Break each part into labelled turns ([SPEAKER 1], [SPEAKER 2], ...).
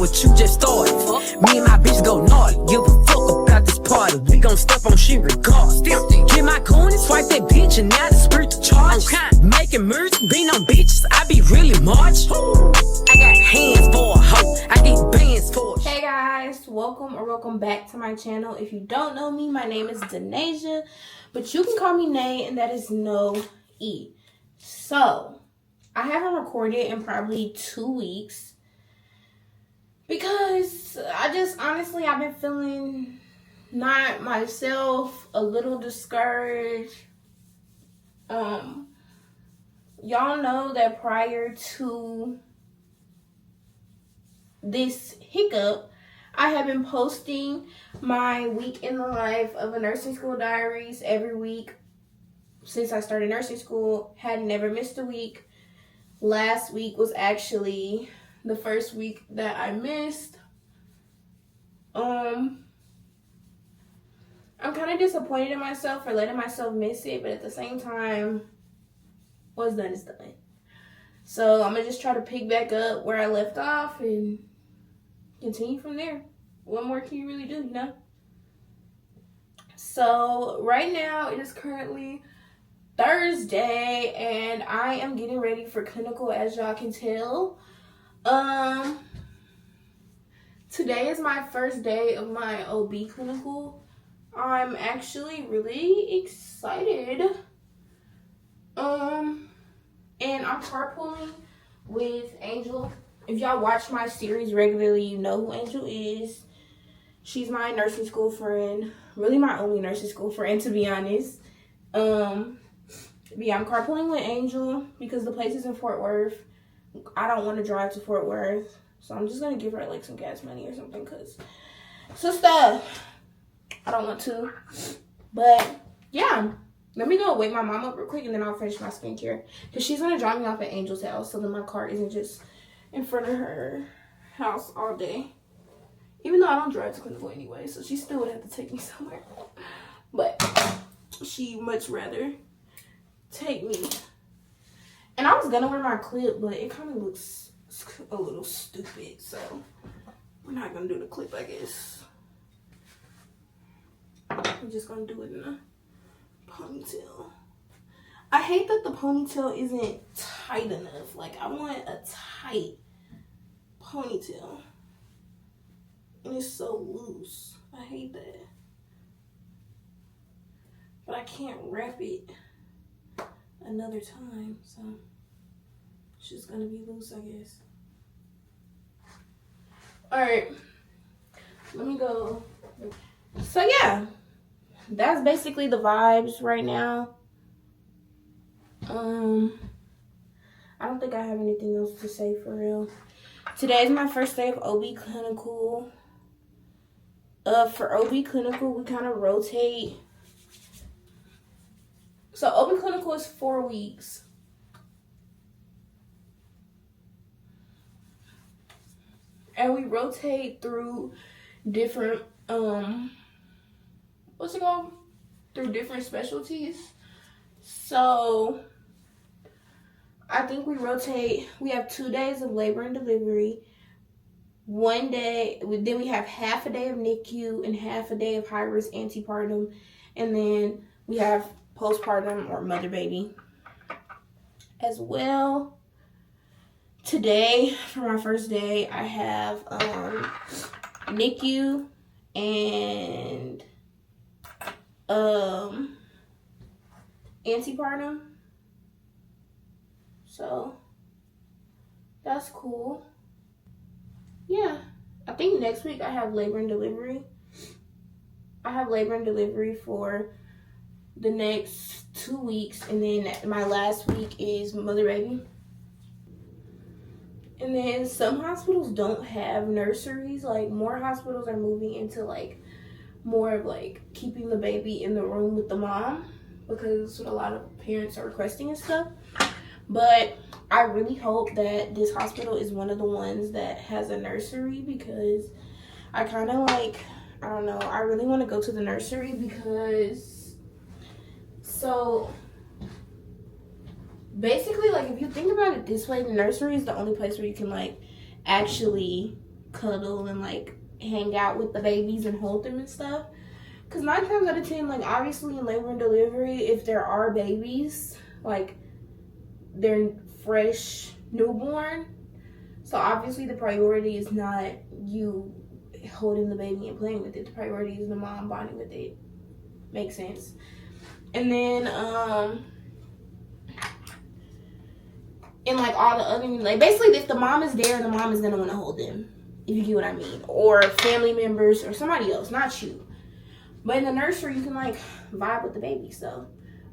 [SPEAKER 1] what you just started. Me and my bitch go naughty. Give a fuck about this party. We gon' step on shit regardless. Get my coin and swipe that bitch and now the spirit to charge. Making moves, being on bitches, I be really march. I got hands for a hoe, I get bands for a
[SPEAKER 2] Hey guys, welcome back to my channel. If you don't know me, my name is Denasia, but you can call me Nay, and that is no E. So, I haven't recorded in probably 2 weeks because honestly, I've been feeling not myself, a little discouraged. Y'all know that prior to this hiccup, I have been posting my week in the life of a nursing school diaries every week since I started nursing school. Had never missed a week. Last week was actually the first week that I missed. I'm kind of disappointed in myself for letting myself miss it, but at the same time, what's done is done. So I'm gonna just try to pick back up where I left off and continue from there. What more can you really do, you know? So right now it is currently Thursday and I am getting ready for clinical, as y'all can tell. Today is my first day of my OB clinical. I'm actually really excited. And I'm carpooling with Angel. If y'all watch my series regularly, you know who Angel is. She's my nursing school friend. Really my only nursing school friend, to be honest. But yeah, I'm carpooling with Angel because the place is in Fort Worth. I don't want to drive to Fort Worth. So I'm just going to give her like some gas money or something because sister, I don't want to. But yeah, let me go wake my mom up real quick and then I'll finish my skincare. Because she's going to drop me off at Angel's house so that my car isn't just in front of her house all day. Even though I don't drive to clinical anyway, so she still would have to take me somewhere. But she much rather take me. And I was gonna wear my clip, but it kind of looks a little stupid, so we're not gonna do the clip, I guess. I'm just gonna do it in a ponytail. I hate that the ponytail isn't tight enough. Like, I want a tight ponytail. And it's so loose. I hate that. But I can't wrap it another time, so it's just gonna be loose, I guess. Alright. Let me go. So yeah. That's basically the vibes right now. I don't think I have anything else to say for real. Today is my first day of OB clinical. For OB clinical, we kind of rotate. So OB clinical is 4 weeks. And we rotate through different, what's it called? Through different specialties. So I think we rotate, we have 2 days of labor and delivery. 1 day, then we have half a day of NICU and half a day of high-risk antepartum. And then we have postpartum or mother baby as well. Today, for my first day, I have NICU and antepartum. So that's cool. Yeah, I think next week I have labor and delivery. I have labor and delivery for the next 2 weeks, and then my last week is mother baby. And then some hospitals don't have nurseries. Like, more hospitals are moving into like more of like keeping the baby in the room with the mom because that's what a lot of parents are requesting and stuff. But I really hope that this hospital is one of the ones that has a nursery because I kind of like, I don't know, I really want to go to the nursery because, so basically, like, if you think about it this way, the nursery is the only place where you can like actually cuddle and like hang out with the babies and hold them and stuff. Because 9 times out of 10, like obviously in labor and delivery, if there are babies, like they're fresh newborn, so obviously the priority is not you holding the baby and playing with it. The priority is the mom bonding with it. Makes sense. And then and like all the other, like basically if the mom is there, the mom is gonna want to hold them, if you get what I mean, or family members or somebody else, not you. But in the nursery, you can like vibe with the baby. So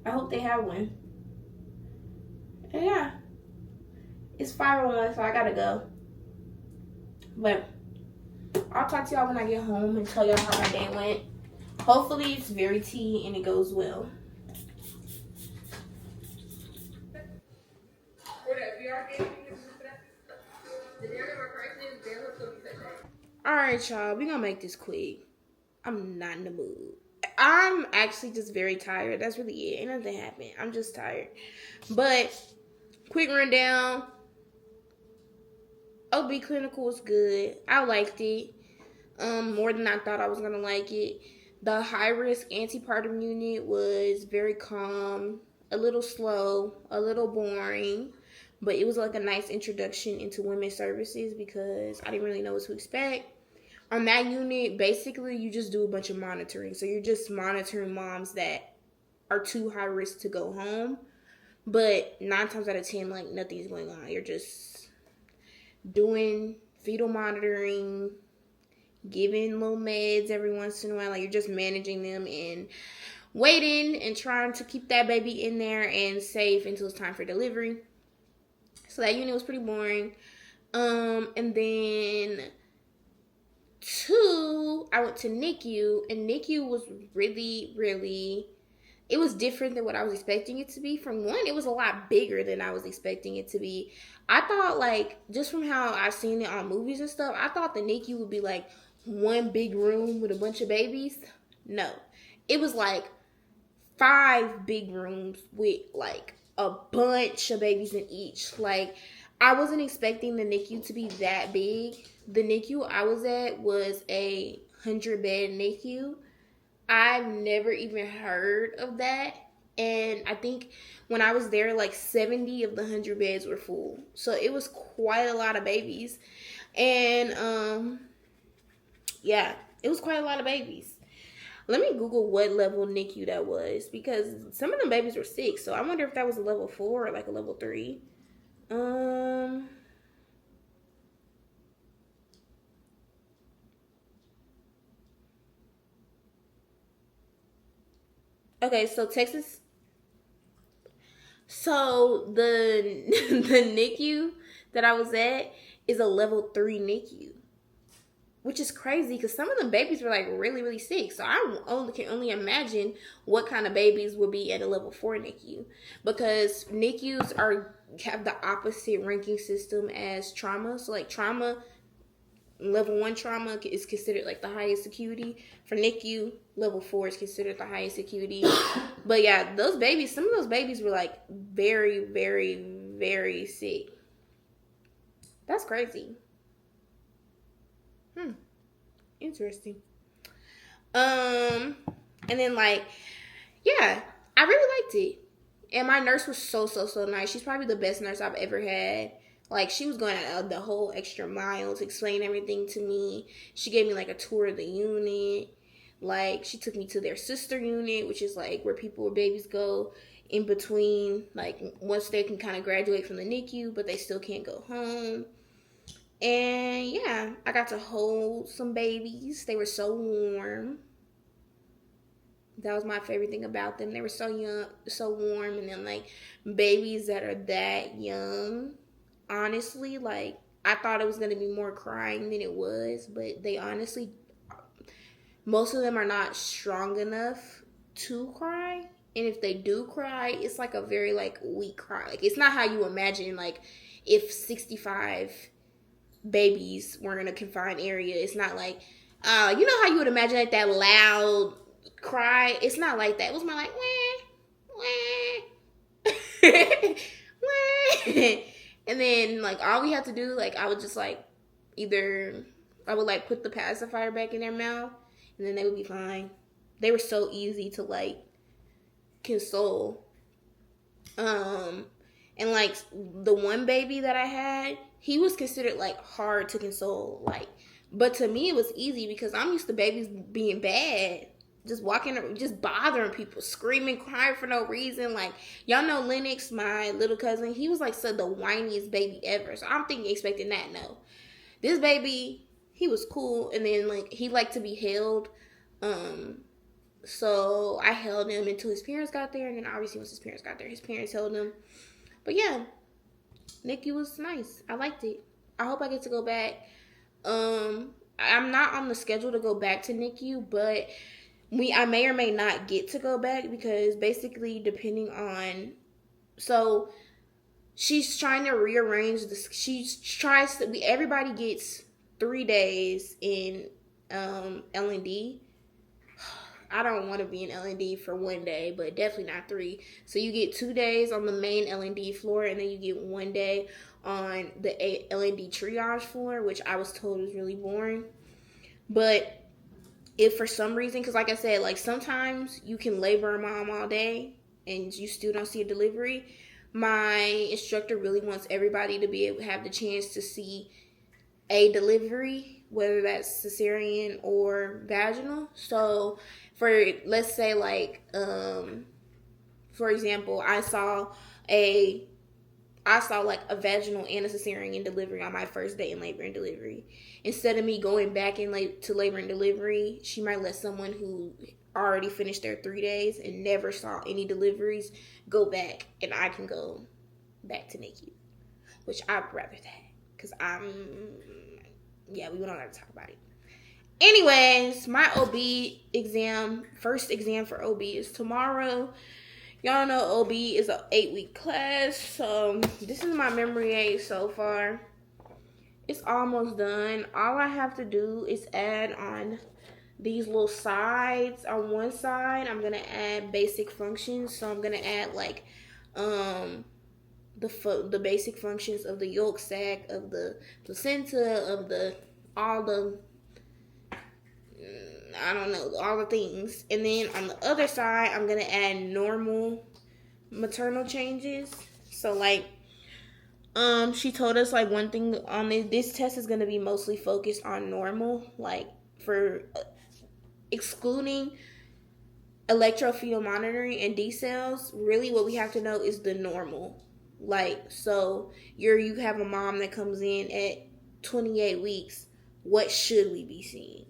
[SPEAKER 2] I hope they have one. And yeah, it's 5:01, so I gotta go. But I'll talk to y'all when I get home and tell y'all how my day went. Hopefully it's very tea and it goes well. Alright, y'all, we're gonna make this quick. I'm not in the mood. I'm actually just very tired. That's really it. Ain't nothing happened. I'm just tired. But quick rundown. OB clinical was good. I liked it. More than I thought I was gonna like it. The high risk antepartum unit was very calm, a little slow, a little boring, but it was like a nice introduction into women's services because I didn't really know what to expect. On that unit, basically you just do a bunch of monitoring. So you're just monitoring moms that are too high risk to go home. But 9 times out of 10, like nothing's going on. You're just doing fetal monitoring, giving little meds every once in a while. Like you're just managing them and waiting and trying to keep that baby in there and safe until it's time for delivery. So that unit was pretty boring. And then 2, I went to NICU, and NICU was really, it was different than what I was expecting it to be. From 1, it was a lot bigger than I was expecting it to be. I thought, like, just from how I've seen it on movies and stuff, I thought the NICU would be like one big room with a bunch of babies. No, it was like 5 big rooms with like a bunch of babies in each. Like, I wasn't expecting the NICU to be that big. The NICU I was at was a 100-bed NICU. I've never even heard of that. And I think when I was there, like 70 of the 100 beds were full. So it was quite a lot of babies. And yeah, it was quite a lot of babies. Let me Google what level NICU that was, because some of them babies were sick. So I wonder if that was a level 4 or like a level 3. Okay, so Texas. So the the NICU that I was at is a level 3 NICU, which is crazy because some of the babies were like really sick. So I can only imagine what kind of babies would be at a level 4 NICU, because NICUs have the opposite ranking system as trauma. So like trauma, level 1 trauma is considered like the highest acuity. For NICU, level 4 is considered the highest acuity. But yeah, those babies, some of those babies were like very sick. That's crazy. Interesting. And then like, yeah, I really liked it. And my nurse was so nice. She's probably the best nurse I've ever had. Like, she was going the whole extra mile to explain everything to me. She gave me like a tour of the unit. Like, she took me to their sister unit, which is like where babies go in between, like once they can kind of graduate from the NICU, but they still can't go home. And yeah, I got to hold some babies. They were so warm. That was my favorite thing about them. They were so young, so warm. And then like babies that are that young, honestly, like I thought it was going to be more crying than it was. But they honestly, most of them are not strong enough to cry. And if they do cry, it's like a very like weak cry. Like, it's not how you imagine, like if 65 babies were in a confined area. It's not like, you know how you would imagine like that loud cry? It's not like that. It was more like, wah, wah, wah. And then like all we had to do, like I would just like either I would like put the pacifier back in their mouth, and then they would be fine. They were so easy to like console. And like the one baby that I had, he was considered like hard to console. Like, but to me it was easy because I'm used to babies being bad, just walking, just bothering people, screaming, crying for no reason. Like, y'all know Lennox, my little cousin, he was like the whiniest baby ever. So I'm thinking, expecting that. No, this baby, he was cool, and then like he liked to be held. So I held him until his parents got there, and then obviously once his parents got there, his parents held him. But yeah, NICU was nice. I liked it. I hope I get to go back. I'm not on the schedule to go back to NICU, but I may or may not get to go back because basically depending on, so she's trying to rearrange this. Everybody gets 3 days in L&D. I don't want to be in L&D for 1 day, but definitely not 3. So you get 2 days on the main L&D floor, and then you get 1 day on the L&D triage floor, which I was told was really boring. But if for some reason, because like I said, like sometimes you can labor a mom all day and you still don't see a delivery. My instructor really wants everybody to be able to have the chance to see a delivery, whether that's cesarean or vaginal. So for, let's say like, for example, I saw like a vaginal and a cesarean delivery on my first day in labor and delivery. Instead of me going back to labor and delivery, she might let someone who already finished their 3 days and never saw any deliveries go back, and I can go back to NICU, which I'd rather that, because we don't have to talk about it. Anyways, my OB exam, first exam for OB is tomorrow. Y'all know OB is an 8-week class, so this is my memory aid so far. It's almost done. All I have to do is add on these little sides. On one side, I'm gonna add basic functions. So I'm gonna add like the basic functions of the yolk sac, of the placenta, of all the things. And then on the other side, I'm gonna add normal maternal changes. So like she told us like one thing on this test is gonna be mostly focused on normal, like for excluding electrofetal monitoring and D cells. Really what we have to know is the normal. Like, so you have a mom that comes in at 28 weeks, what should we be seeing?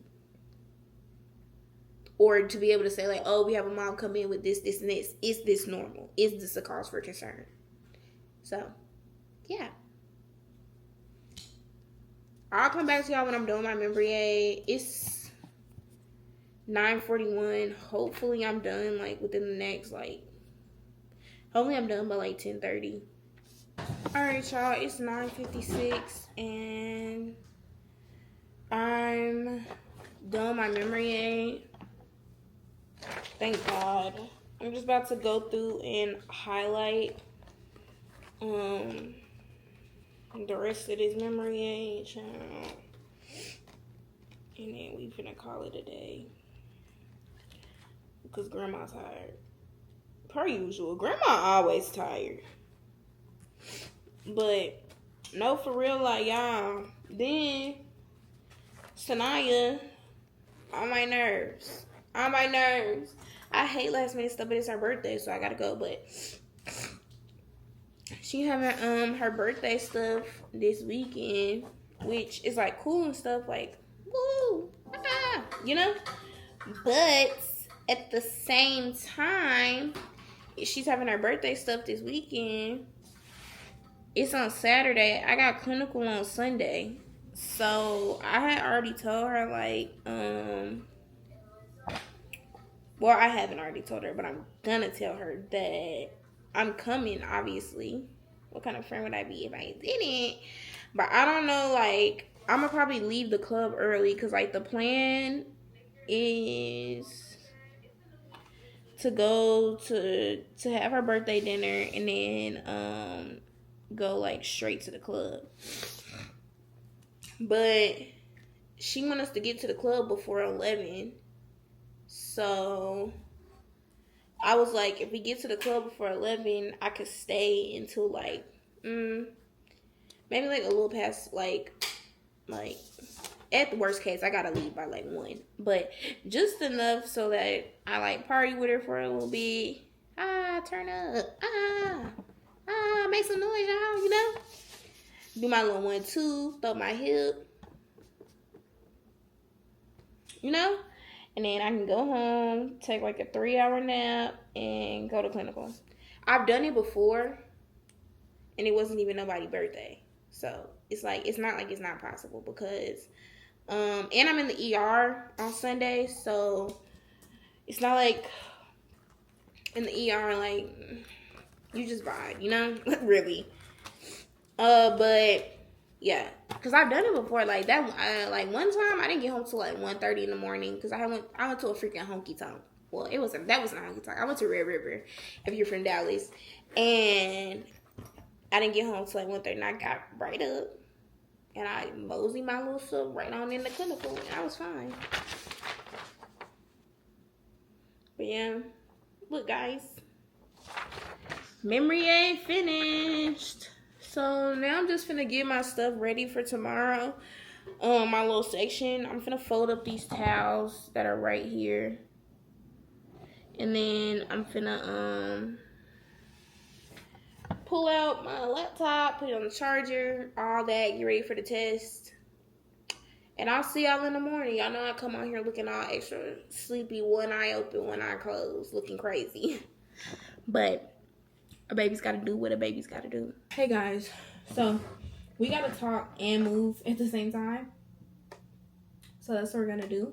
[SPEAKER 2] Or to be able to say like, oh, we have a mom come in with this, this, and this. Is this normal? Is this a cause for concern? So, yeah. I'll come back to y'all when I'm doing my memory aid. It's 9:41. Hopefully I'm done like within the next hopefully I'm done by like 10:30. Alright, y'all, it's 9:56 and I'm done my memory aid. Thank God. I'm just about to go through and highlight the rest of this memory aid, child. And then we finna call it a day. Because grandma's tired. Per usual. Grandma always tired. But, no, for real, like, y'all. Then, Sanaya, on my nerves. I hate last minute stuff, but it's her birthday, so I gotta go. But she having her birthday stuff this weekend, which is like cool and stuff, like woo, you know. But at the same time, she's having her birthday stuff this weekend. It's on Saturday. I got clinical on Sunday, so I had already told her like well, I haven't already told her, but I'm gonna tell her that I'm coming, obviously. What kind of friend would I be if I didn't? But I don't know, like, I'm gonna probably leave the club early because, like, the plan is to go to have her birthday dinner and then go, like, straight to the club. But she want us to get to the club before 11. So I was like, if we get to the club before 11, I could stay until like, maybe like a little past like at the worst case, I gotta leave by like 1. But just enough so that I like party with her for a little bit. Turn up. Make some noise, y'all, you know? Do my little 1-2, throw my hip. You know? And then I can go home, take like a 3-hour nap, and go to clinical. I've done it before, and it wasn't even nobody's birthday. So it's like, it's not like it's not possible because, and I'm in the ER on Sunday, so it's not like in the ER, like, you just vibe, you know? Really. But yeah, because I've done it before. Like that, like one time I didn't get home till like 1:30 in the morning because I went to a freaking honky tonk. Well, that wasn't a honky tonk. I went to Red River, if you're from Dallas, and I didn't get home till like 1:30. And I got right up and I moseyed my little stuff right on in the clinical, and I was fine. But yeah, look, guys, memory ain't finished. So now I'm just finna get my stuff ready for tomorrow. My little section. I'm finna fold up these towels that are right here. And then I'm finna pull out my laptop, put it on the charger, all that, get ready for the test. And I'll see y'all in the morning. Y'all know I come on here looking all extra sleepy, one eye open, one eye closed, looking crazy. But a baby's got to do what a baby's got to do. Hey guys, so we got to talk and move at the same time. So that's what we're going to do.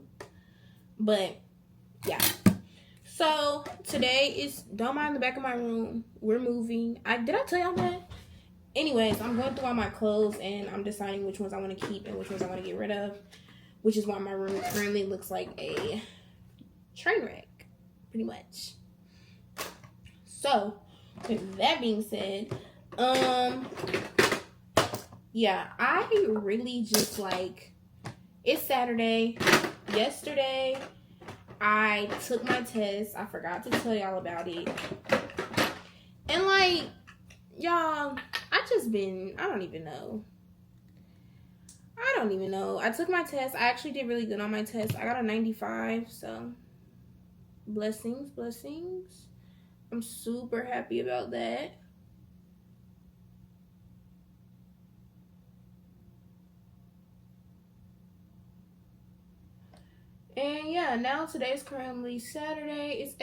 [SPEAKER 2] But yeah. So today is, don't mind the back of my room. We're moving. Did I tell y'all that? Anyways, I'm going through all my clothes and I'm deciding which ones I want to keep and which ones I want to get rid of. Which is why my room currently looks like a train wreck. Pretty much. So with that being said, yeah, I really just like, it's Saturday. Yesterday, I took my test. I forgot to tell y'all about it. And like, y'all, I don't even know. I took my test. I actually did really good on my test. I got a 95, so blessings. I'm super happy about that. And yeah, now today's currently Saturday. It's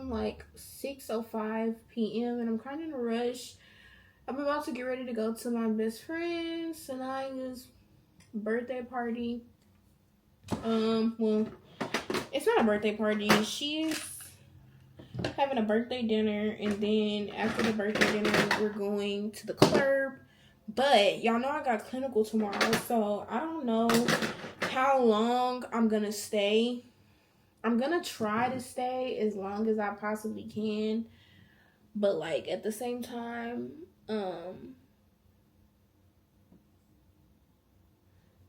[SPEAKER 2] like 6:05 p.m. and I'm kind of in a rush. I'm about to get ready to go to my best friend Sanaya's birthday party. Well, it's not a birthday party. She's having a birthday dinner, and then after the birthday dinner, we're going to the club. But y'all know I got clinical tomorrow, so I don't know how long I'm gonna stay. I'm gonna try to stay as long as I possibly can, but like at the same time,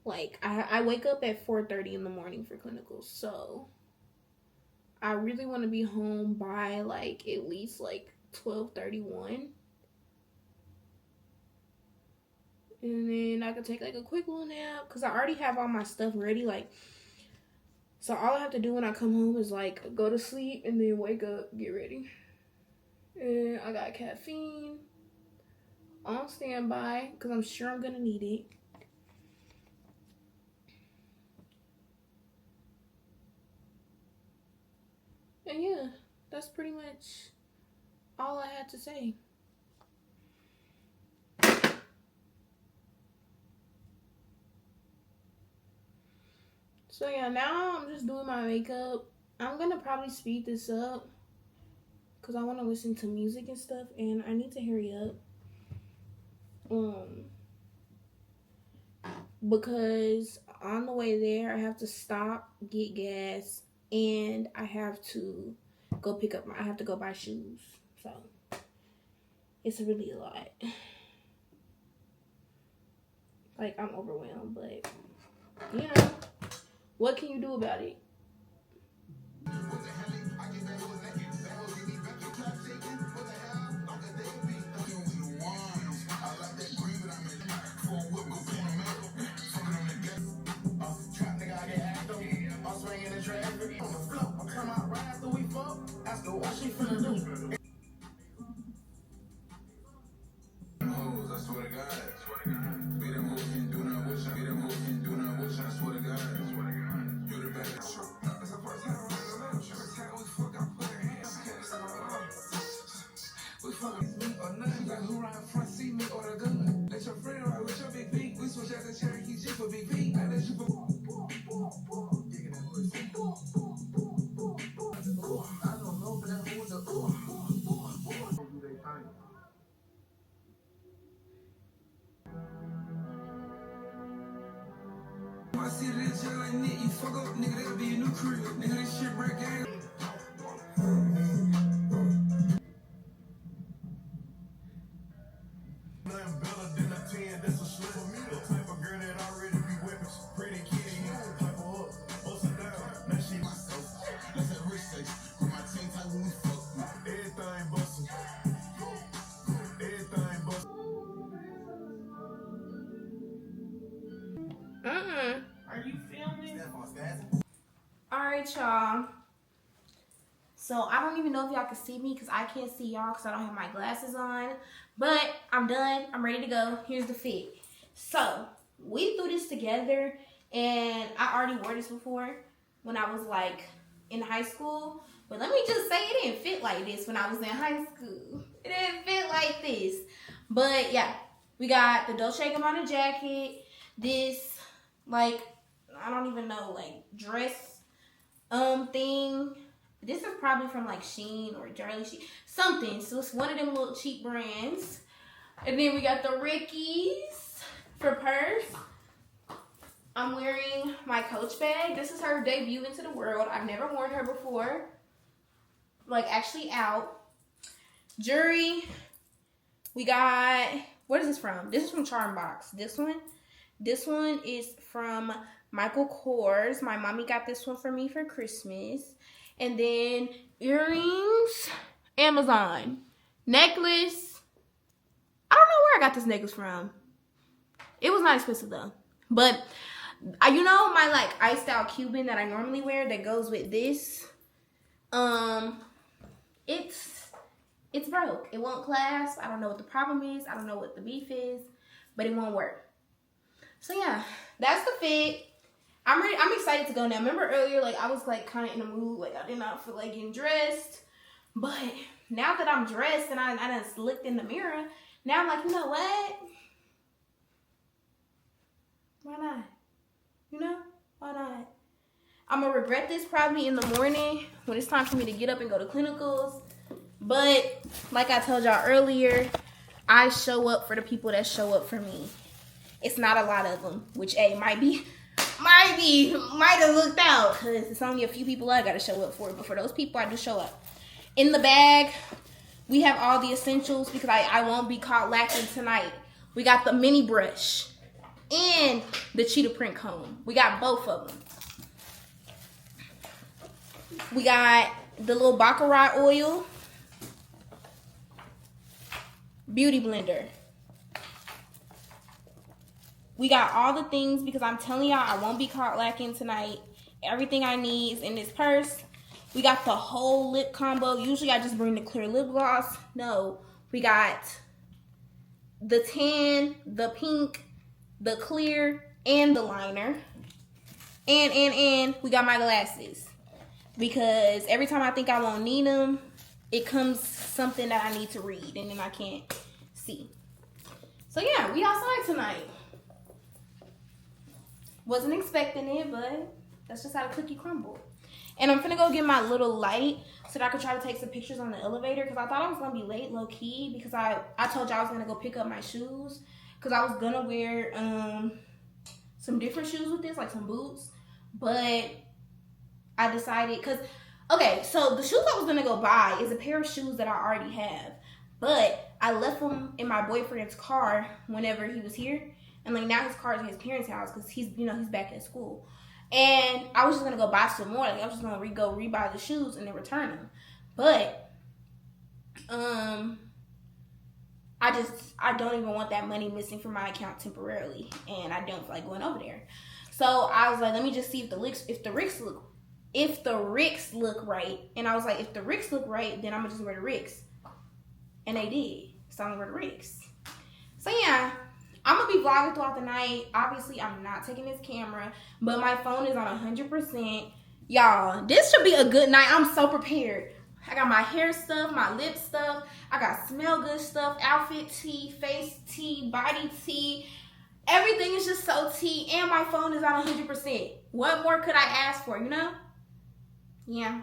[SPEAKER 2] like I wake up at 4:30 in the morning for clinical, so I really want to be home by like at least like 12:31. And then I could take like a quick little nap because I already have all my stuff ready. Like, so all I have to do when I come home is like go to sleep and then wake up, get ready. And I got caffeine on standby because I'm sure I'm gonna need it. And yeah, that's pretty much all I had to say. So yeah, now I'm just doing my makeup. I'm gonna probably speed this up because I want to listen to music and stuff, and I need to hurry up. Because on the way there, I have to stop, get gas, and I have to go I have to go buy shoes. So it's really a lot. Like, I'm overwhelmed, but you know, What can you do about it?
[SPEAKER 1] I see this shit like Nick, you fuck up, nigga, that'll be a new crib. Nigga, this shit break game. Nothing better than a 10, that's a slip of me. The type of girl that already be whipping. Pretty kitty, you clap her up, bust her down. Now she myself. Let's have rich sex. With my tank tight when we fuck. Everything bustin'. Everything bustin'.
[SPEAKER 2] Are you filming? Alright, y'all. So I don't even know if y'all can see me because I can't see y'all because I don't have my glasses on. But I'm done. I'm ready to go. Here's the fit. So we threw this together, and I already wore this before when I was like in high school. But let me just say it didn't fit like this when I was in high school. It didn't fit like this. But yeah, we got the Dolce & Gabbana jacket. This like, I don't even know, like dress thing. This is probably from like Shein or Darlie Shein, something. So it's one of them little cheap brands. And then we got the Rickies for purse. I'm wearing my Coach bag. This is her debut into the world. I've never worn her before, like actually out. Jewelry, we got, what is this from? This is from Charm Box. This one is from Michael Kors. My mommy got this one for me for Christmas. And then earrings, Amazon. Necklace, I don't know where I got this necklace from. It was not expensive though. But you know my like iced out Cuban that I normally wear that goes with this? It's broke. It won't clasp. I don't know what the problem is. I don't know what the beef is, but it won't work. So yeah, that's the fit. I'm ready. I'm excited to go now. Remember earlier, like I was like kind of in the mood, like I did not feel like getting dressed. But now that I'm dressed and I done looked in the mirror, now I'm like, you know what? Why not? You know, why not? I'm gonna regret this probably in the morning when it's time for me to get up and go to clinicals. But like I told y'all earlier, I show up for the people that show up for me. It's not a lot of them, which might have looked out because it's only a few people I gotta show up for. But for those people, I do show up. In the bag, we have all the essentials because I won't be caught lacking tonight. We got the mini brush and the cheetah print comb. We got both of them. We got the little baccarat oil, beauty blender. We got all the things because I'm telling y'all I won't be caught lacking tonight. Everything I need is in this purse. We got the whole lip combo. Usually I just bring the clear lip gloss. No, we got the tan, the pink, the clear, and the liner. And we got my glasses. Because every time I think I won't need them, it comes something that I need to read and then I can't see. So yeah, we outside tonight. Wasn't expecting it, but that's just how the cookie crumbled. And I'm finna go get my little light so that I could try to take some pictures on the elevator because I thought I was gonna be late low key because I told y'all I was gonna go pick up my shoes because I was gonna wear some different shoes with this, like some boots, but I decided because okay, so the shoes I was gonna go buy is a pair of shoes that I already have, but I left them in my boyfriend's car whenever he was here. And like now his car is in his parents' house because he's back at school. And I was just gonna go buy some more. Like I was just gonna go rebuy the shoes and then return them. But I don't even want that money missing from my account temporarily, and I don't feel like going over there. So I was like, let me just see if the Ricks look right. And I was like, if the Ricks look right, then I'm gonna just wear the Ricks. And they did. So I'm gonna wear the Ricks. So yeah, I'm gonna be vlogging throughout the night. Obviously, I'm not taking this camera, but my phone is on 100%. Y'all, this should be a good night. I'm so prepared. I got my hair stuff, my lip stuff. I got smell good stuff, outfit tea, face tea, body tea. Everything is just so tea, and my phone is on 100%. What more could I ask for, you know? Yeah.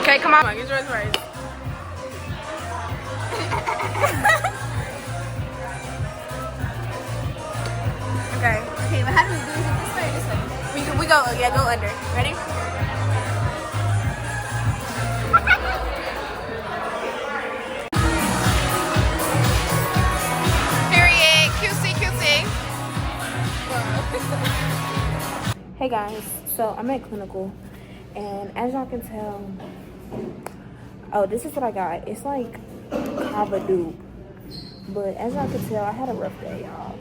[SPEAKER 2] Okay, come on. Get yours first. Okay.
[SPEAKER 3] Okay, but how do we do it? This way or this way?
[SPEAKER 2] We go, yeah, go under. Ready? Period. QC. Hey guys, so I'm at clinical, and as y'all can tell, oh, this is what I got. It's like Kava dupe, but as y'all can tell, I had a rough day, y'all.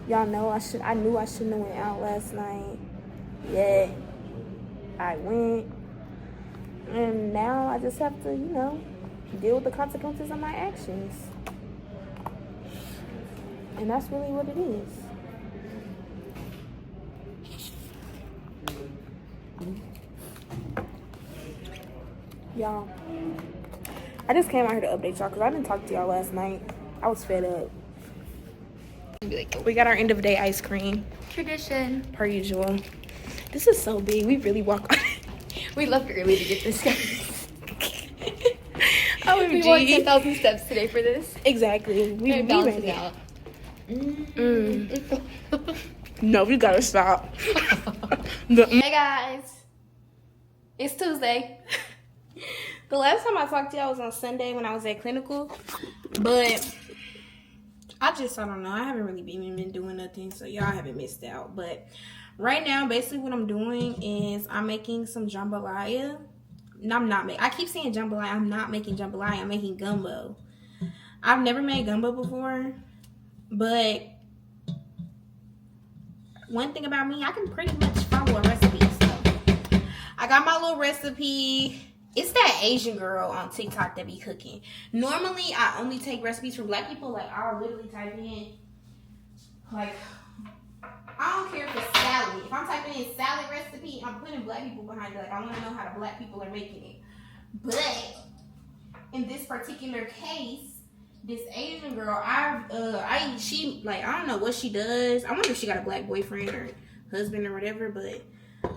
[SPEAKER 2] Y'all know I knew I shouldn't have went out last night. Yeah, I went. And now I just have to, you know, deal with the consequences of my actions. And that's really what it is. Y'all, I just came out here to update y'all because I didn't talk to y'all last night. I was fed up. We got our end of day ice cream.
[SPEAKER 3] Tradition.
[SPEAKER 2] Per usual. This is so big. We really walk on it.
[SPEAKER 3] We left early to get this, guys.
[SPEAKER 2] OMG.
[SPEAKER 3] We walked 10,000 steps today for this.
[SPEAKER 2] Exactly. We
[SPEAKER 3] balanced
[SPEAKER 2] made
[SPEAKER 3] it out.
[SPEAKER 2] No, we gotta stop.
[SPEAKER 3] Hey guys. It's Tuesday.
[SPEAKER 2] The last time I talked to y'all was on Sunday when I was at clinical. But I don't know. I haven't really been doing nothing, so y'all haven't missed out. But right now, basically what I'm doing is I'm making some jambalaya. No, I'm not making. I keep saying jambalaya. I'm not making jambalaya. I'm making gumbo. I've never made gumbo before, but one thing about me, I can pretty much follow a recipe. So I got my little recipe. It's that Asian girl on TikTok that be cooking. Normally, I only take recipes from black people. Like, I'll literally type in, like, I don't care if it's salad. If I'm typing in salad recipe, I'm putting black people behind it. Like, I want to know how the black people are making it. But in this particular case, this Asian girl, she, like, I don't know what she does. I wonder if she got a black boyfriend or husband or whatever, but,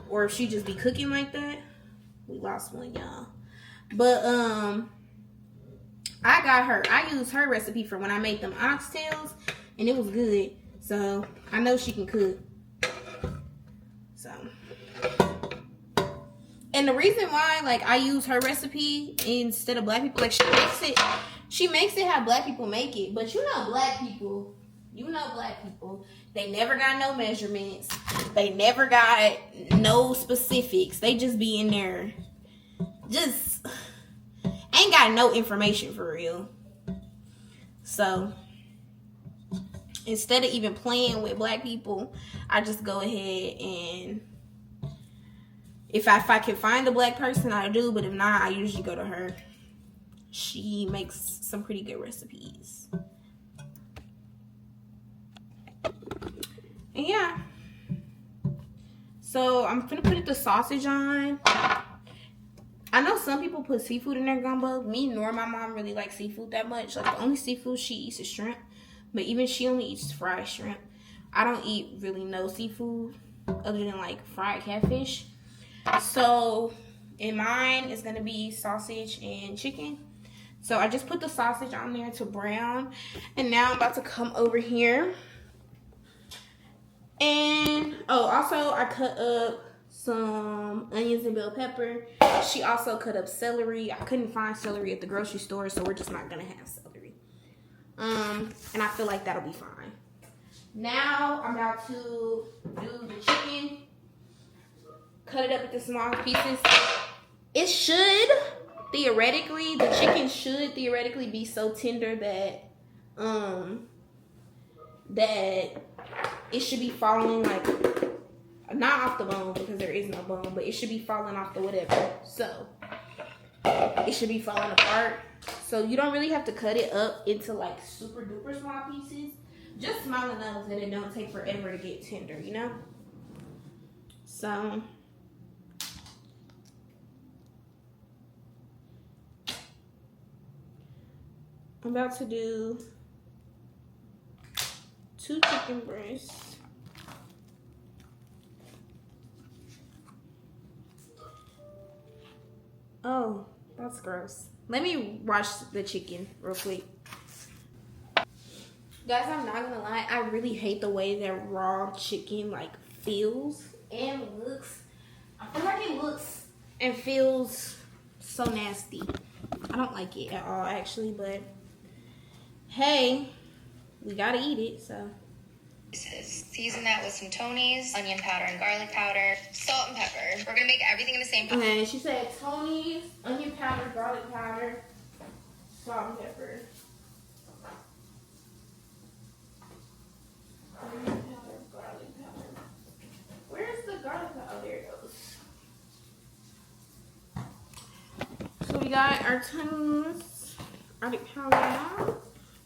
[SPEAKER 2] or if she just be cooking like that. We lost one, y'all. But I used her recipe for when I made them oxtails, and it was good. So I know she can cook. So, and the reason why, like, I use her recipe instead of black people, like, she makes it how black people make it. But you know black people, they never got no measurements. They never got no specifics. They just be in there, just ain't got no information for real. So instead of even playing with black people, I just go ahead and if I can find a black person, I do. But if not, I usually go to her. She makes some pretty good recipes. And yeah. So I'm gonna put the sausage on. I know some people put seafood in their gumbo. Me nor my mom really like seafood that much. Like, the only seafood she eats is shrimp. But even she only eats fried shrimp. I don't eat really no seafood other than like fried catfish. So in mine, it's gonna be sausage and chicken. So I just put the sausage on there to brown. And now I'm about to come over here. And, oh, also I cut up some onions and bell pepper. She also cut up celery. I couldn't find celery at the grocery store, so we're just not gonna have celery. And I feel like that'll be fine. Now I'm about to do the chicken. Cut it up into small pieces. It should theoretically, the chicken should theoretically be so tender that that it should be falling like, not off the bone because there is no bone, but it should be falling off the whatever. So it should be falling apart. So you don't really have to cut it up into like super duper small pieces. Just small enough that it don't take forever to get tender, you know? So I'm about to do 2 chicken breasts. Oh, that's gross. Let me wash the chicken real quick. Guys, I'm not gonna lie, I really hate the way that raw chicken like feels and looks. I feel like it looks and feels so nasty. I don't like it at all actually, but hey, we gotta eat it, so.
[SPEAKER 4] Season that with some Tony's, onion powder and garlic powder, salt and pepper. We're gonna make everything in the same pot.
[SPEAKER 2] Okay, she said Tony's, onion powder, garlic powder, salt and pepper. Onion powder, garlic powder. Where's the garlic powder? Oh, there it goes. So we got our Tony's garlic powder now.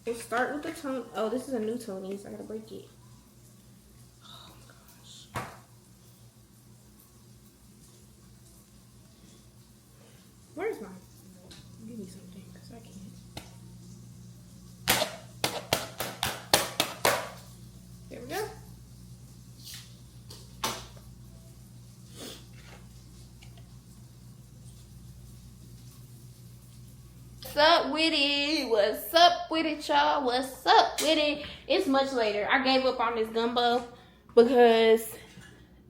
[SPEAKER 2] We'll start with the Tony. Oh, this is a new Tony's. I gotta break it. Oh gosh. Where's mine? Give me something, because I can't. There we go. What's up with it? What's up with it, y'all? What's up with it? It's much later. I gave up on this gumbo because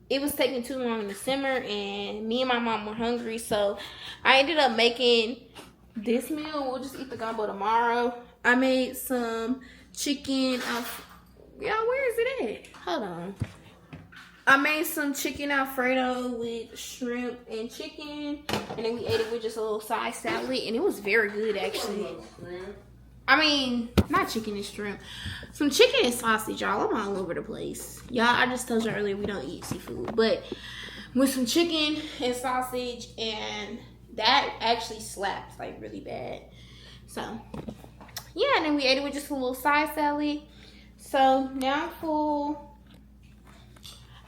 [SPEAKER 2] it was taking too long to simmer and me and my mom were hungry, so I ended up making this meal. We'll just eat the gumbo tomorrow. I made some chicken where is it at? Hold on. I made some chicken Alfredo with shrimp and chicken, and then we ate it with just a little side salad, and it was very good actually. I mean, not chicken and shrimp. Some chicken and sausage, y'all. I'm all over the place. Y'all, I just told you earlier we don't eat seafood, but with some chicken and sausage, and that actually slapped like really bad. So yeah, and then we ate it with just a little side salad. So now I'm full.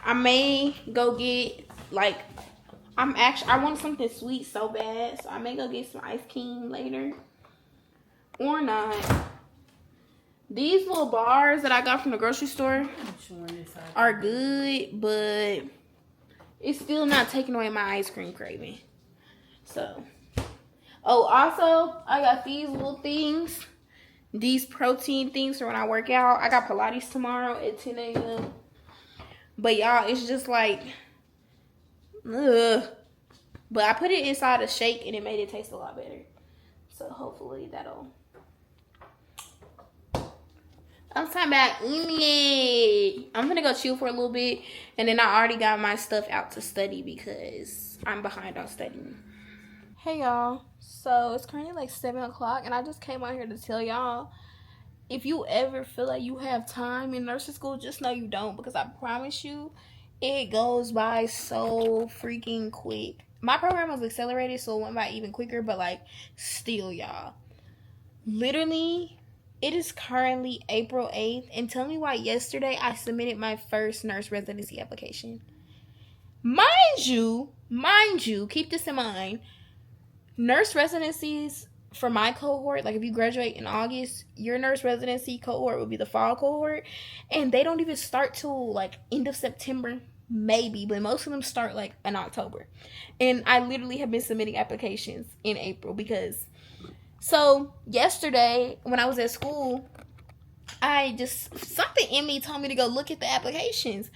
[SPEAKER 2] I may go get like, I want something sweet so bad, so I may go get some ice cream later. Or not. These little bars that I got from the grocery store are good, but it's still not taking away my ice cream craving. So, oh, also, I got these little things. These protein things for when I work out. I got Pilates tomorrow at 10 a.m. But y'all, it's just like, ugh. But I put it inside a shake and it made it taste a lot better. So hopefully that'll. I'm talking about it. I'm gonna go chill for a little bit, and then I already got my stuff out to study because I'm behind on studying. Hey y'all, so it's currently like 7 o'clock, and I just came out here to tell y'all, if you ever feel like you have time in nursing school, just know you don't, because I promise you, it goes by so freaking quick. My program was accelerated, so it went by even quicker, but like, still, y'all. Literally, it is currently April 8th, and tell me why yesterday I submitted my first nurse residency application. Mind you, keep this in mind, nurse residencies for my cohort, like if you graduate in August, your nurse residency cohort would be the fall cohort, and they don't even start till like end of September, maybe, but most of them start like in October. And I literally have been submitting applications in April because, so yesterday when I was at school, something in me told me to go look at the applications,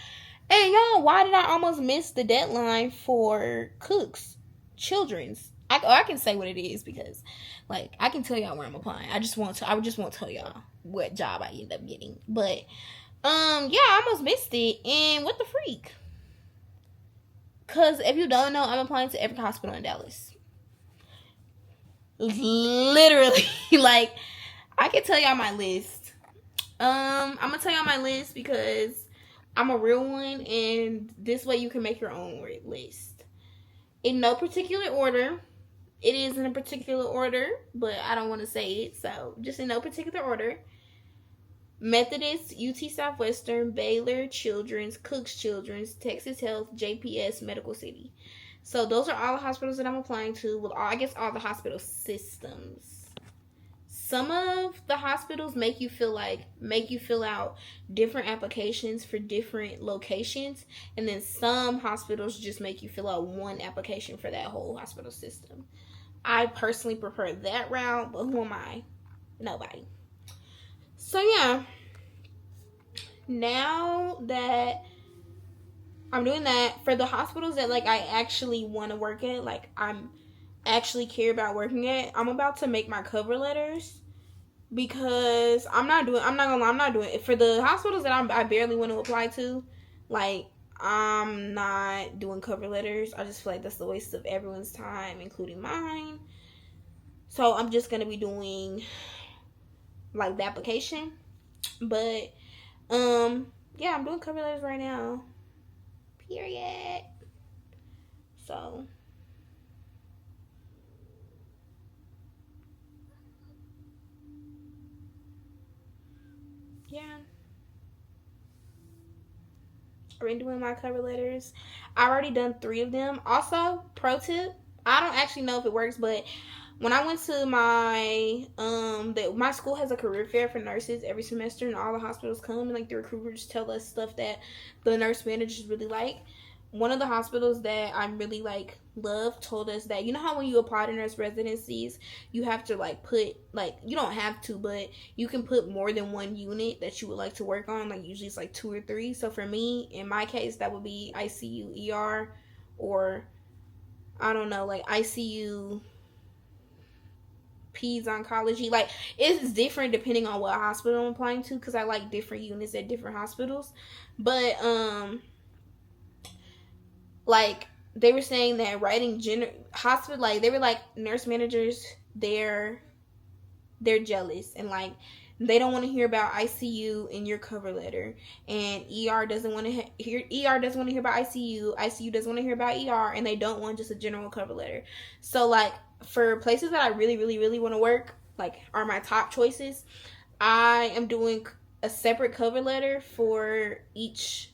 [SPEAKER 2] And y'all, why did I almost miss the deadline for Cook's Children's? I can say what it is because, like, I can tell y'all where I'm applying. I just want to tell y'all what job I end up getting. But, yeah, I almost missed it. And what the freak? Because if you don't know, I'm applying to every hospital in Dallas. Literally. Like, I can tell y'all my list. I'm going to tell y'all my list because I'm a real one. And this way you can make your own list. In no particular order. It is in a particular order, but I don't want to say it. So, just in no particular order. Methodist, UT Southwestern, Baylor, Children's, Cook's Children's, Texas Health, JPS, Medical City. So, those are all the hospitals that I'm applying to. Well, I guess all the hospital systems. Some of the hospitals make you fill out different applications for different locations. And then some hospitals just make you fill out one application for that whole hospital system. I personally prefer that route, but who am I? Nobody. So yeah, now that I'm doing that, for the hospitals that like I actually want to work at, like I'm actually care about working at, I'm about to make my cover letters because I'm not doing it for the hospitals that I barely want to apply to. Like, I'm not doing cover letters. I just feel like that's the waste of everyone's time, including mine. So I'm just gonna be doing like the application. But yeah, I'm doing cover letters right now. Period. So yeah. I've been doing my cover letters. I've already done 3 of them. Also, pro tip, I don't actually know if it works, but when I went to my my school has a career fair for nurses every semester, and all the hospitals come and like the recruiters tell us stuff that the nurse managers really like. One of the hospitals that I really like love told us that, you know how when you apply to nurse residencies, you have to like put, like, you don't have to, but you can put more than one unit that you would like to work on. Like usually it's like 2 or 3. So for me, in my case, that would be ICU, ER, or I don't know, like ICU, peds oncology. Like, it's different depending on what hospital I'm applying to, because I like different units at different hospitals. But like they were saying that writing hospital, like they were like, nurse managers, they're jealous, and like they don't want to hear about ICU in your cover letter, and ER doesn't want to hear about ICU doesn't want to hear about ER, and they don't want just a general cover letter. So like for places that I really really really want to work, like are my top choices, I am doing a separate cover letter for each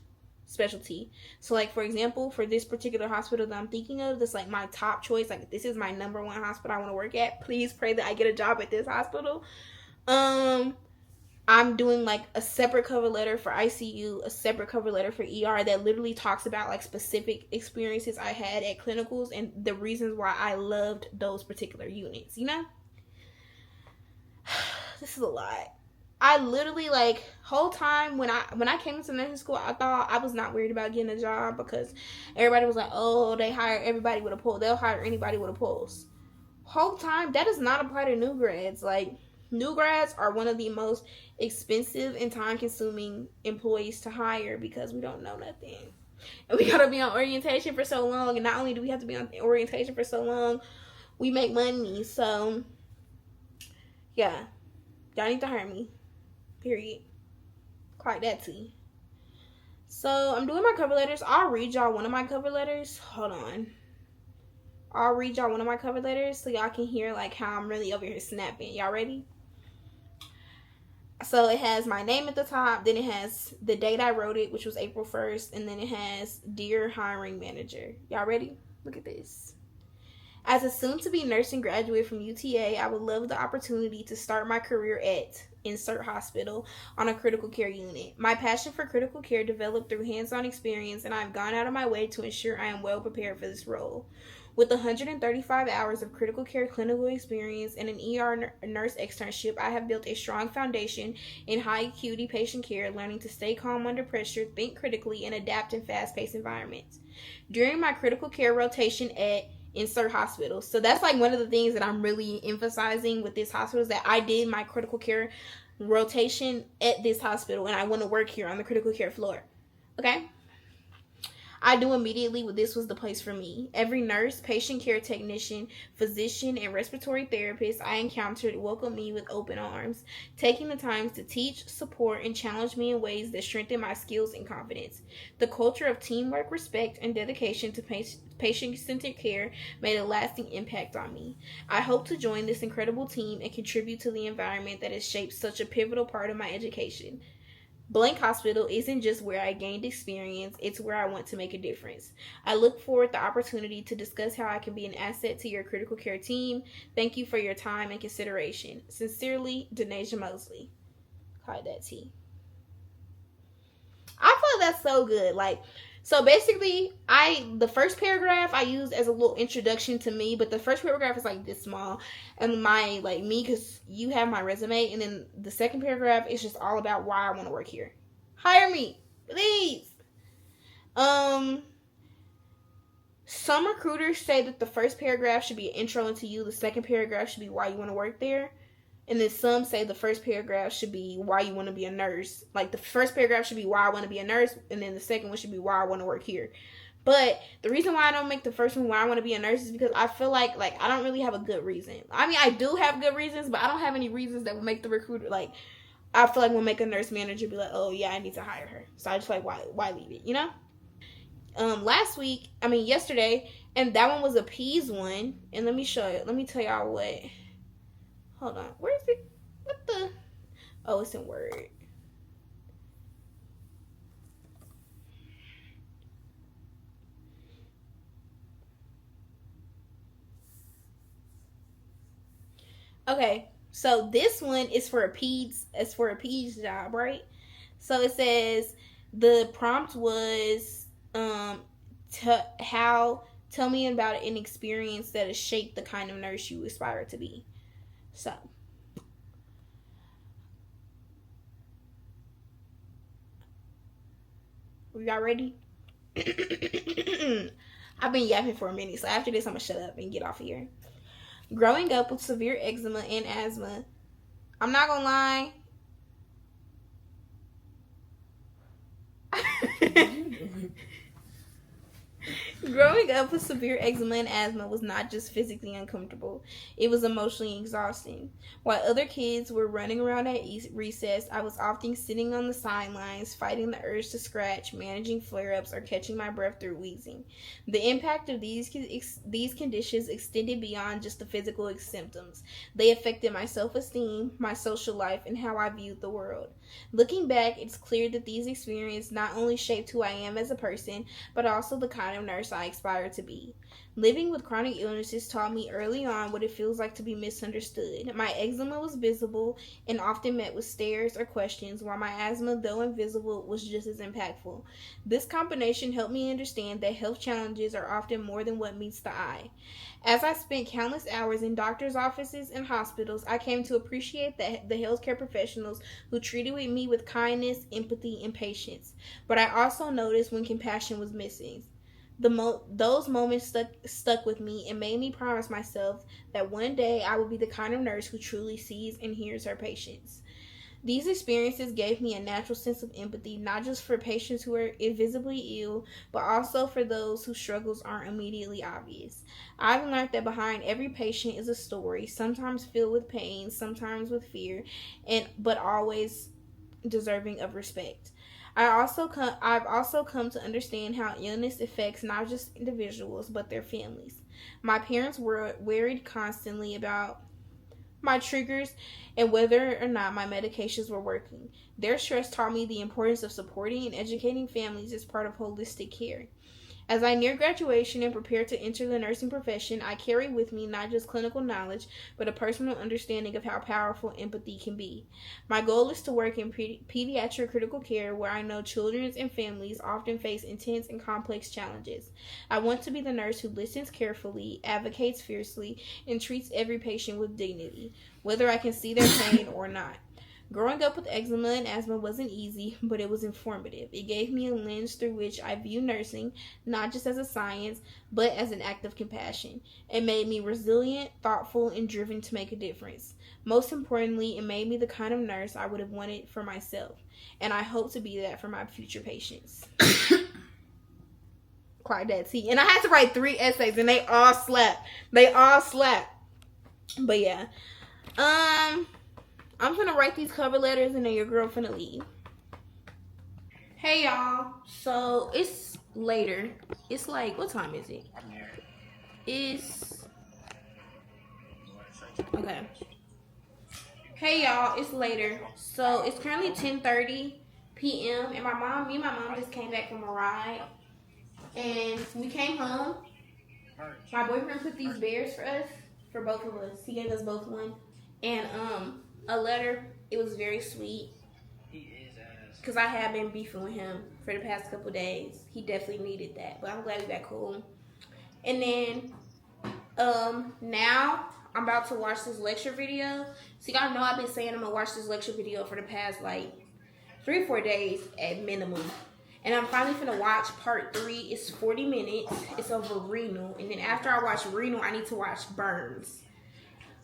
[SPEAKER 2] specialty. So like for example, for this particular hospital that I'm thinking of, that's like my top choice, like this is my number 1 hospital I want to work at, please pray that I get a job at this hospital. I'm doing like a separate cover letter for ICU, a separate cover letter for ER that literally talks about like specific experiences I had at clinicals and the reasons why I loved those particular units, you know? This is a lot. I literally, like, whole time when I came into nursing school, I thought I was not worried about getting a job because everybody was like, oh, they hire everybody with a pulse. They'll hire anybody with a pulse. Whole time, that does not apply to new grads. Like, new grads are one of the most expensive and time-consuming employees to hire because we don't know nothing. And we gotta be on orientation for so long. And not only do we have to be on orientation for so long, we make money. So, yeah. Y'all need to hire me. Period. Quite that tea. So, I'm doing my cover letters. I'll read y'all one of my cover letters. Hold on. I'll read y'all one of my cover letters so y'all can hear, like, how I'm really over here snapping. Y'all ready? So, it has my name at the top. Then it has the date I wrote it, which was April 1st. And then it has Dear Hiring Manager. Y'all ready? Look at this. As a soon-to-be nursing graduate from UTA, I would love the opportunity to start my career at insert hospital on a critical care unit. My passion for critical care developed through hands-on experience, and I've gone out of my way to ensure I am well prepared for this role. With 135 hours of critical care clinical experience and an nurse externship, I have built a strong foundation in high acuity patient care, learning to stay calm under pressure, think critically, and adapt in fast-paced environments. During my critical care rotation at insert hospital, so that's like one of the things that I'm really emphasizing with this hospital, is that I did my critical care rotation at this hospital and I want to work here on the critical care floor. Okay? I knew immediately this was the place for me. Every nurse, patient care technician, physician, and respiratory therapist I encountered welcomed me with open arms, taking the time to teach, support, and challenge me in ways that strengthened my skills and confidence. The culture of teamwork, respect, and dedication to patient-centered care made a lasting impact on me. I hope to join this incredible team and contribute to the environment that has shaped such a pivotal part of my education. Blank Hospital isn't just where I gained experience, it's where I want to make a difference. I look forward to the opportunity to discuss how I can be an asset to your critical care team. Thank you for your time and consideration. Sincerely, Denasia Mosley. Call that T. I feel like that's so good. So basically, the first paragraph I used as a little introduction to me, but the first paragraph is like this small, and because you have my resume, and then the second paragraph is just all about why I want to work here. Hire me, please. Some recruiters say that the first paragraph should be an intro into you, the second paragraph should be why you want to work there. And then some say the first paragraph should be why you want to be a nurse. Like, the first paragraph should be why I want to be a nurse, and then the second one should be why I want to work here. But the reason why I don't make the first one why I want to be a nurse is because I feel like I don't really have a good reason. I mean, I do have good reasons, but I don't have any reasons that would make the recruiter, I feel like will make a nurse manager be like, oh yeah, I need to hire her. So I just why leave it, you know? Yesterday, and that one was a peas one. And let me tell y'all what. Hold on. Where is it? What the? Oh, it's in Word. Okay. So this one is for a peds. It's for a peds job, right? So it says the prompt was tell me about an experience that has shaped the kind of nurse you aspire to be. So, y'all ready? I've been yapping for a minute, so after this, I'm gonna shut up and get off of here. Growing up with severe eczema and asthma, I'm not gonna lie. Growing up with severe eczema and asthma was not just physically uncomfortable, it was emotionally exhausting. While other kids were running around at recess, I was often sitting on the sidelines, fighting the urge to scratch, managing flare-ups, or catching my breath through wheezing. The impact of these conditions extended beyond just the physical symptoms. They affected my self-esteem, my social life, and how I viewed the world. Looking back, it's clear that these experiences not only shaped who I am as a person, but also the kind of nurse I aspire to be. Living with chronic illnesses taught me early on what it feels like to be misunderstood. My eczema was visible and often met with stares or questions, while my asthma, though invisible, was just as impactful. This combination helped me understand that health challenges are often more than what meets the eye. As I spent countless hours in doctors' offices and hospitals, I came to appreciate the healthcare professionals who treated me with kindness, empathy, and patience. But I also noticed when compassion was missing. Those moments stuck with me and made me promise myself that one day I would be the kind of nurse who truly sees and hears her patients. These experiences gave me a natural sense of empathy, not just for patients who are invisibly ill, but also for those whose struggles aren't immediately obvious. I've learned that behind every patient is a story, sometimes filled with pain, sometimes with fear, but always deserving of respect. I've also come to understand how illness affects not just individuals, but their families. My parents were worried constantly about my triggers and whether or not my medications were working. Their stress taught me the importance of supporting and educating families as part of holistic care. As I near graduation and prepare to enter the nursing profession, I carry with me not just clinical knowledge, but a personal understanding of how powerful empathy can be. My goal is to work in pediatric critical care, where I know children and families often face intense and complex challenges. I want to be the nurse who listens carefully, advocates fiercely, and treats every patient with dignity, whether I can see their pain or not. Growing up with eczema and asthma wasn't easy, but it was informative. It gave me a lens through which I view nursing, not just as a science, but as an act of compassion. It made me resilient, thoughtful, and driven to make a difference. Most importantly, it made me the kind of nurse I would have wanted for myself, and I hope to be that for my future patients. Claudette. And I had to write 3 essays, and they all slap. But yeah. I'm gonna write these cover letters and then your girl finna leave. Hey y'all, so it's later. It's like, what time is it? Okay. Hey y'all, it's later. So it's currently 10:30 p.m. and me and my mom just came back from a ride. And we came home. My boyfriend put these bears for us, for both of us. He gave us both one. And a letter. It was very sweet. Because I have been beefing with him for the past couple days. He definitely needed that. But I'm glad we're back cool. And then now I'm about to watch this lecture video. So y'all know I've been saying I'm going to watch this lecture video for the past like 3 or 4 days at minimum. And I'm finally finna watch part 3. It's 40 minutes. It's over renal. And then after I watch renal, I need to watch burns.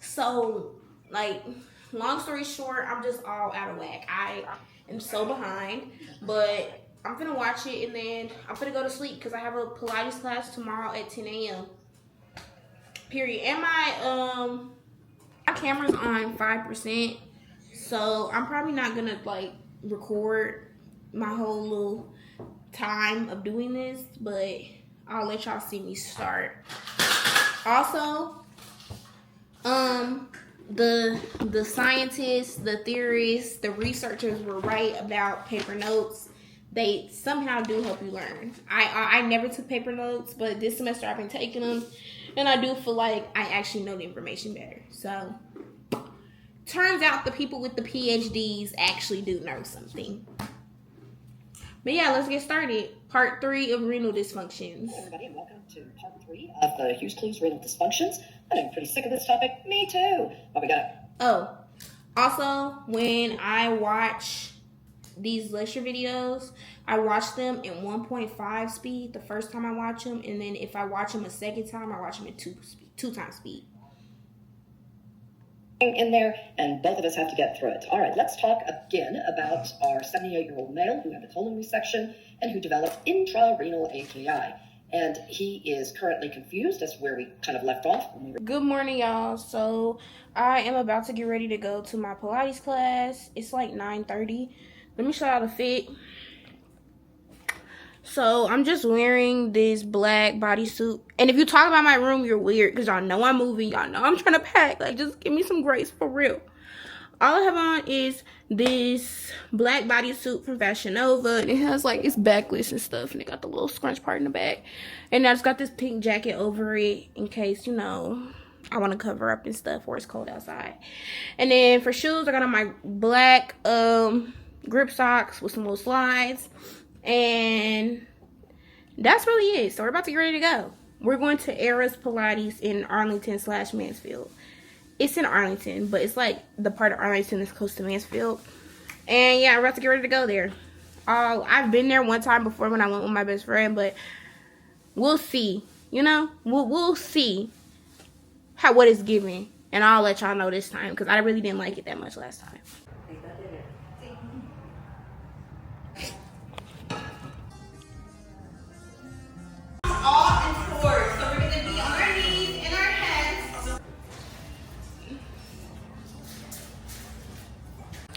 [SPEAKER 2] So, like, long story short, I'm just all out of whack. I am so behind. But I'm finna watch it and then I'm finna go to sleep because I have a Pilates class tomorrow at 10 a.m. Period. And my camera's on 5%. So I'm probably not gonna like record my whole little time of doing this, but I'll let y'all see me start. Also, the scientists, the theorists, the researchers were right about paper notes. They somehow do help you learn. I never took paper notes, but this semester I've been taking them, and I do feel like I actually know the information better. So, turns out the people with the PhDs actually do know something. But yeah, let's get started. Part 3 of renal dysfunctions.
[SPEAKER 5] Hello everybody, and welcome to part 3 of the Hughes Clues renal dysfunctions. I'm pretty sick of this topic. Me too. But we got it.
[SPEAKER 2] Oh, also, when I watch these lecture videos, I watch them in 1.5 speed the first time I watch them, and then if I watch them a second time, I watch them in 2 times speed.
[SPEAKER 5] In there, and both of us have to get through it. All right, let's talk again about our 78-year-old male who had a colon resection and who developed intrarenal AKI. And he is currently confused as to where we kind of left off.
[SPEAKER 2] Good morning, y'all. So I am about to get ready to go to my Pilates class. It's like 9:30. Let me show y'all the fit. So I'm just wearing this black bodysuit. And if you talk about my room, you're weird. Because y'all know I'm moving. Y'all know I'm trying to pack. Like, just give me some grace for real. All I have on is this black bodysuit from Fashion Nova. And it has, like, it's backless and stuff. And it got the little scrunch part in the back. And I just got this pink jacket over it. In case, you know, I want to cover up and stuff. Or it's cold outside. And then for shoes, I got on my black grip socks with some little slides. And that's really it. So we're about to get ready to go. We're going to Era's Pilates in Arlington/Mansfield. It's in Arlington, but it's like the part of Arlington that's close to Mansfield. And yeah, we're about to get ready to go there. I've been there one time before when I went with my best friend, but we'll see. You know, we'll see what it's giving, and I'll let y'all know this time because I really didn't like it that much last time.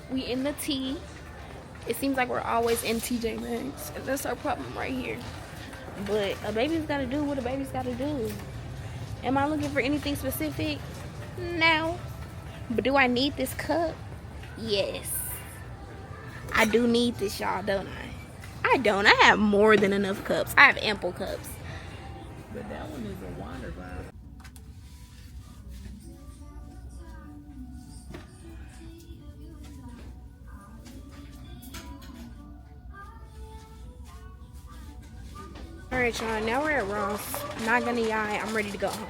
[SPEAKER 2] We in the T. It seems like we're always in TJ Maxx, and that's our problem right here. But a baby's gotta do what a baby's gotta do. Am I looking for anything specific? No. But do I need this cup? Yes. I do need this, y'all, don't I? I don't. I have more than enough cups. I have ample cups.
[SPEAKER 1] but that one is a water bottle.
[SPEAKER 2] Alright, y'all, now we're at Ross. Not gonna lie, I'm ready to go home.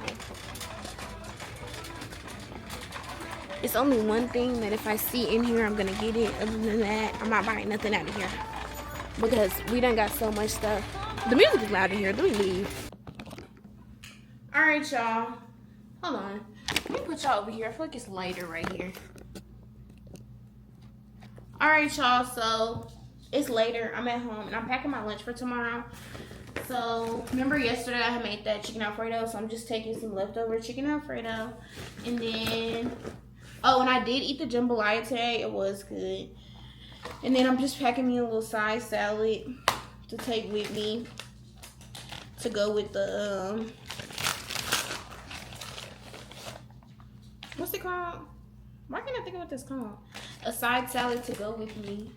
[SPEAKER 2] It's only one thing that if I see in here, I'm gonna get it. Other than that, I'm not buying nothing out of here. Because we done got so much stuff. The music is loud in here. Let me leave. Alright, y'all. Hold on. Let me put y'all over here. I feel like it's lighter right here. Alright, y'all. So, it's later. I'm at home. And I'm packing my lunch for tomorrow. So, remember yesterday I had made that chicken Alfredo. So, I'm just taking some leftover chicken Alfredo. And then... oh, and I did eat the jambalaya today. It was good. And then I'm just packing me a little side salad to take with me to go with the, what's it called? Why can't I think of what this called? A side salad to go with me,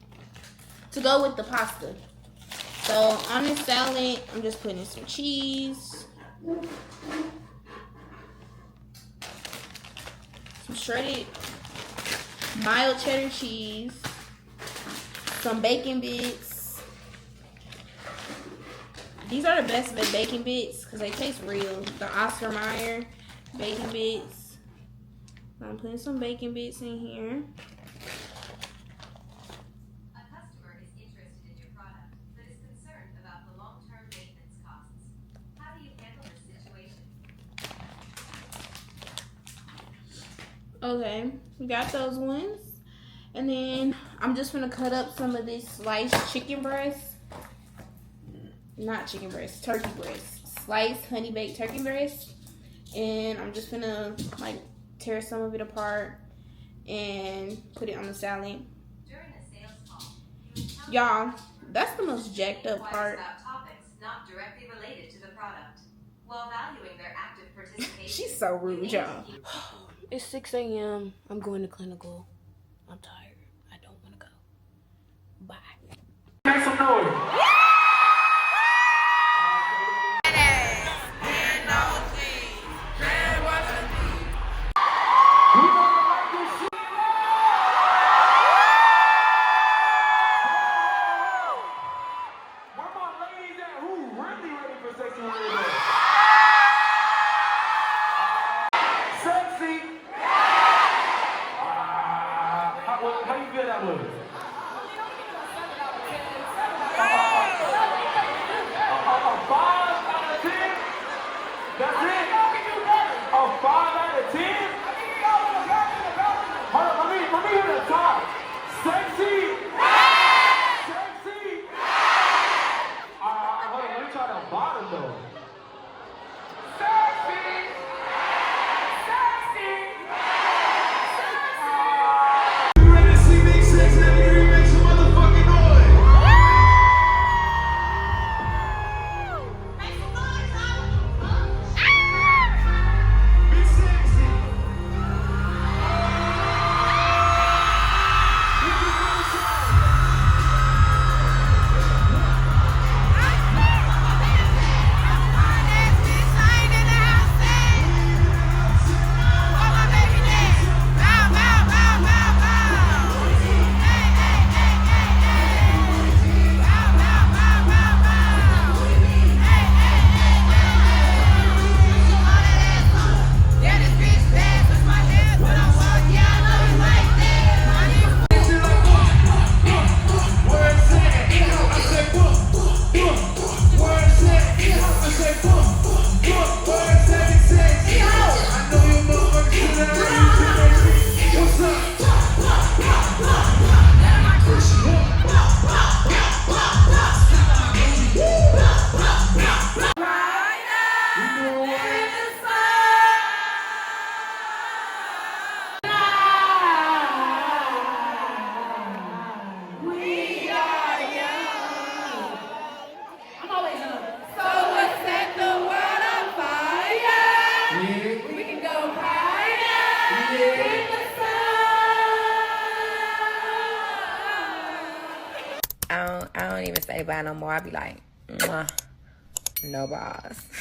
[SPEAKER 2] to go with the pasta. So on this salad, I'm just putting some cheese, some shredded mild cheddar cheese, some bacon bits. These are the best bacon bits because they taste real. The Oscar Mayer bacon bits. I'm putting some bacon bits in here.
[SPEAKER 6] A customer is interested in your product, but is concerned about the long-term maintenance costs. How do you handle this situation?
[SPEAKER 2] Okay, we got those ones. And then I'm just gonna cut up some of this sliced chicken breast. Not chicken breast, turkey breast. Sliced honey baked turkey breast. And I'm just gonna like tear some of it apart and put it on the salad.
[SPEAKER 6] During a sales call, you would tell
[SPEAKER 2] Y'all, that's the most jacked up
[SPEAKER 6] inquires
[SPEAKER 2] part.
[SPEAKER 6] about topics not directly related to the product, while valuing their active participation.
[SPEAKER 2] She's so rude,
[SPEAKER 6] you need
[SPEAKER 2] y'all.
[SPEAKER 6] to keep-
[SPEAKER 2] It's 6 a.m. I'm going to clinical. I'm tired. I don't want to go. Bye.
[SPEAKER 7] Make some noise. Where my ladies at? Who really ready for sexy radio? Sexy. How you feel that was? A 5 out of 10? That's it? A 5 out of 10? Hold on, let me hear the top. Sexy. Sexy. Hold on, let me try the bottom though. Sexy. Sexy. You ready to see me sex? Let me make some motherfucking noise. Be sexy.
[SPEAKER 8] I don't even say bye no more. I be like, mwah, no balls.